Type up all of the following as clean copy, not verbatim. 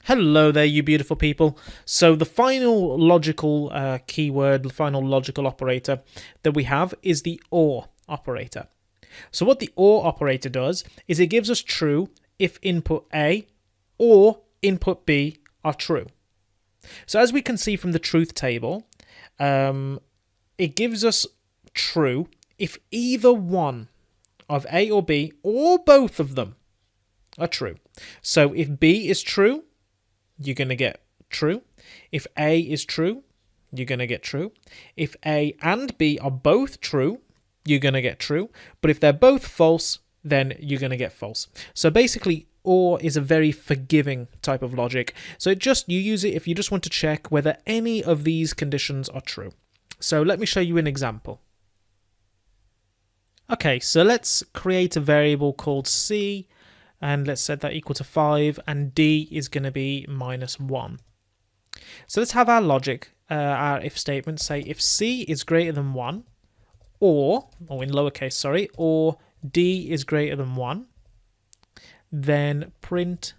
Hello there, you beautiful people. So the final logical keyword, the final logical operator that we have is the OR operator. So what the OR operator does is it gives us true if input A or input B are true. So as we can see from the truth table, it gives us true if either one of A or B or both of them are true. So if B is true, you're going to get true. If A is true, you're going to get true. If A and B are both true, you're going to get true. But if they're both false, then you're going to get false. So basically, OR is a very forgiving type of logic. So you use it if you just want to check whether any of these conditions are true. So let me show you an example. Okay, so let's create a variable called C, and let's set that equal to 5, and D is going to be -1. So let's have our logic, our if statement, say if C is greater than 1, or in lowercase, sorry, or D is greater than 1, then print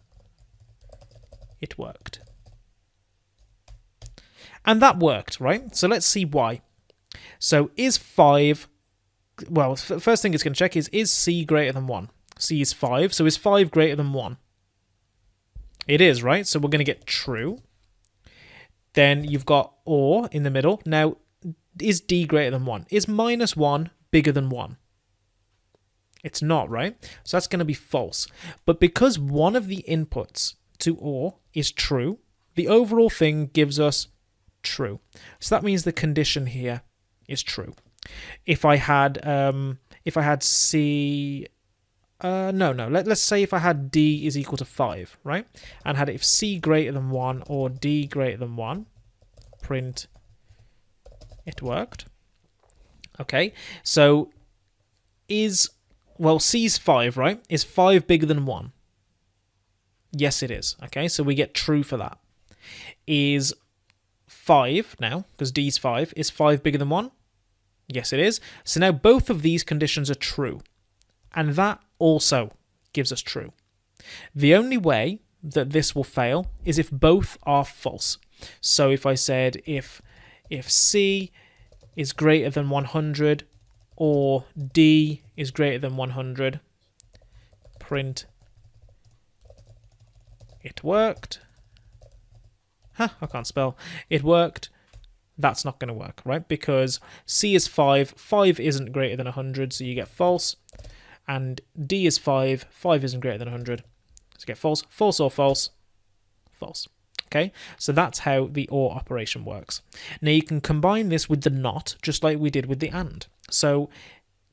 it worked. And that worked, right? So let's see why. So is 5, well, first thing it's going to check is C greater than 1? C is 5, so is 5 greater than 1? It is, right? So we're going to get true. Then you've got OR in the middle. Now, is D greater than 1? Is -1 bigger than 1? It's not, right? So that's going to be false. But because one of the inputs to OR is true, the overall thing gives us true. So that means the condition here is true. If I had C... let's say if I had D is equal to 5, right? And had if C greater than 1 or D greater than 1, print it worked. Okay, so C's 5, right? Is 5 bigger than 1? Yes, it is. Okay, so we get true for that. Is 5 now, because D's 5, is 5 bigger than 1? Yes, it is. So now both of these conditions are true. And that also gives us true. The only way that this will fail is if both are false. So if I said if C is greater than 100 or D is greater than 100, print it worked. I can't spell. It worked. That's not going to work, right? Because C is 5. 5 isn't greater than 100, so you get false. And D is 5. 5 isn't greater than 100. So get false. False or false? False. Okay, so that's how the OR operation works. Now you can combine this with the NOT, just like we did with the AND. So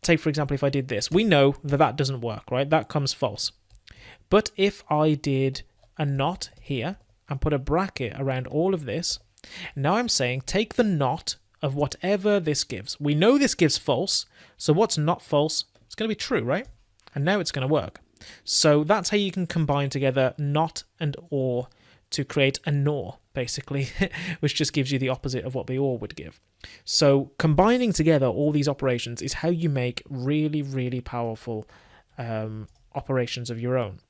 take, for example, if I did this, we know that that doesn't work, right? That comes false. But if I did a NOT here and put a bracket around all of this, now I'm saying take the NOT of whatever this gives. We know this gives false, so what's not false? It's going to be true, right? And now it's going to work. So that's how you can combine together NOT and OR to create a NOR, basically, which just gives you the opposite of what the OR would give. So combining together all these operations is how you make really, really powerful operations of your own.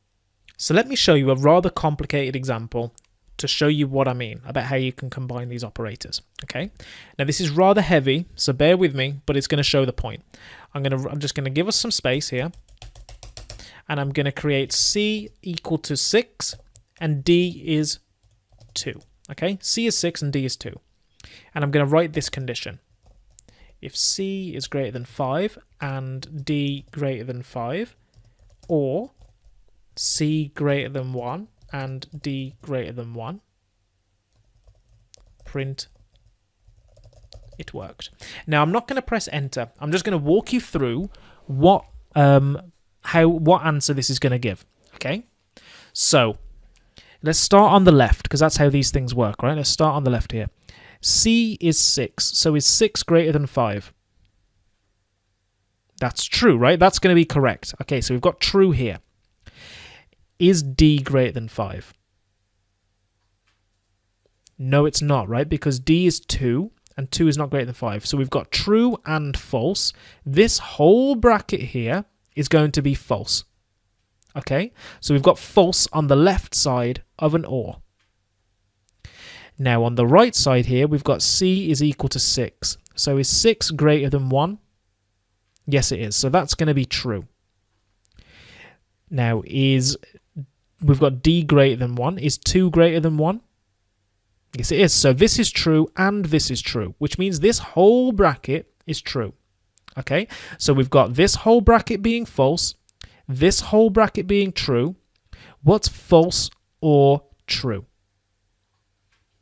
So let me show you a rather complicated example to show you what I mean about how you can combine these operators. Okay, now this is rather heavy, so bear with me, but it's going to show the point. I'm just going to give us some space here, and I'm going to create C equal to 6, and D is 2. Okay, C is 6 and D is 2. And I'm going to write this condition. If C is greater than 5 and D greater than 5, or C greater than 1 and D greater than 1, print it worked. Now I'm not going to press enter. I'm just going to walk you through what answer this is going to give. Okay, so let's start on the left, because that's how these things work, right? Let's start on the left here. C is 6, so is 6 greater than 5? That's true, right? That's going to be correct. Okay, so we've got true here. Is D greater than 5? No, it's not, right? Because D is 2, and 2 is not greater than 5. So we've got true and false. This whole bracket here is going to be false. Okay, so we've got false on the left side of an OR. Now on the right side here, we've got C is equal to 6. So is 6 greater than 1? Yes, it is. So that's going to be true. Now we've got D greater than 1. Is 2 greater than 1? Yes, it is. So this is true and this is true, which means this whole bracket is true. Okay, so we've got this whole bracket being false, this whole bracket being true. What's false or true?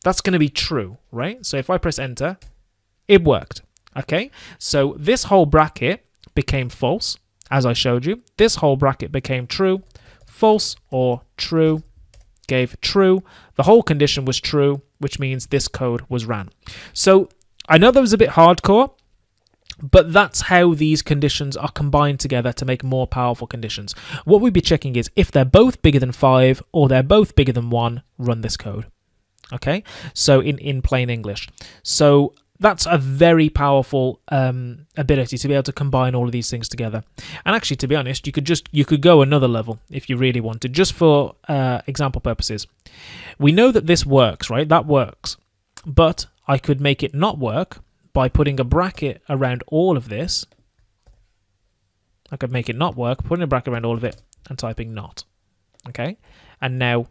That's going to be true, right? So if I press enter, it worked. Okay, so this whole bracket became false, as I showed you. This whole bracket became true. False or true gave true. The whole condition was true, which means this code was ran. So I know that was a bit hardcore, but that's how these conditions are combined together to make more powerful conditions. What we'd be checking is if they're both bigger than 5 or they're both bigger than 1, run this code. Okay, so in plain English. So that's a very powerful ability to be able to combine all of these things together. And actually, to be honest, you could go another level if you really wanted, just for example purposes. We know that this works, right? That works. But I could make it not work by putting a bracket around all of this. I could make it not work, putting a bracket around all of it and typing not. Okay? And now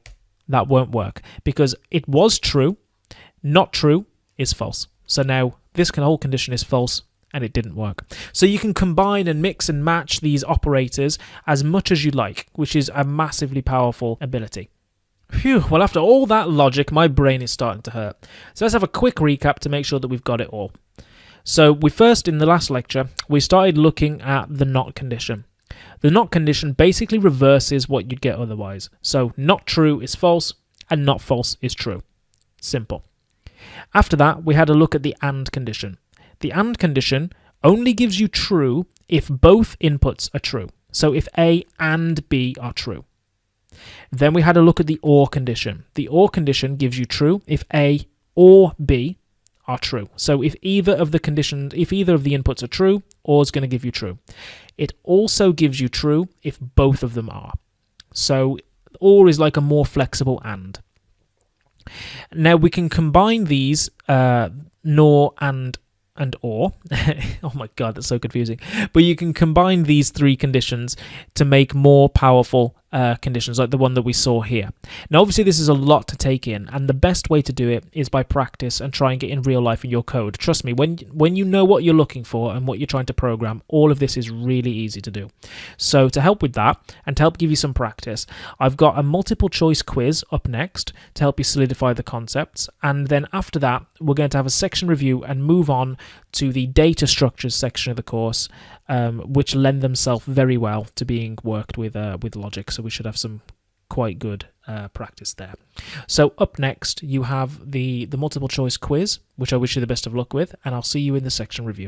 that won't work because it was true. Not true is false. So now this whole condition is false and it didn't work. So you can combine and mix and match these operators as much as you like, which is a massively powerful ability. Phew, well, after all that logic, my brain is starting to hurt. So let's have a quick recap to make sure that we've got it all. So in the last lecture, we started looking at the not condition. The not condition basically reverses what you'd get otherwise. So not true is false and not false is true. Simple. After that, we had a look at the AND condition. The AND condition only gives you true if both inputs are true. So if A and B are true. Then we had a look at the OR condition. The OR condition gives you true if A or B are true. So if either of the inputs are true, OR is going to give you true. It also gives you true if both of them are. So OR is like a more flexible AND. Now we can combine these NOR and OR. Oh my god, that's so confusing. But you can combine these three conditions to make more powerful conditions like the one that we saw here. Now obviously this is a lot to take in, and the best way to do it is by practice and trying it in real life in your code. Trust me, when you know what you're looking for and what you're trying to program, all of this is really easy to do. So to help with that and to help give you some practice, I've got a multiple choice quiz up next to help you solidify the concepts, and then after that we're going to have a section review and move on to the data structures section of the course, which lend themselves very well to being worked with logic. So we should have some quite good practice there. So up next you have the multiple choice quiz, which I wish you the best of luck with, and I'll see you in the section review.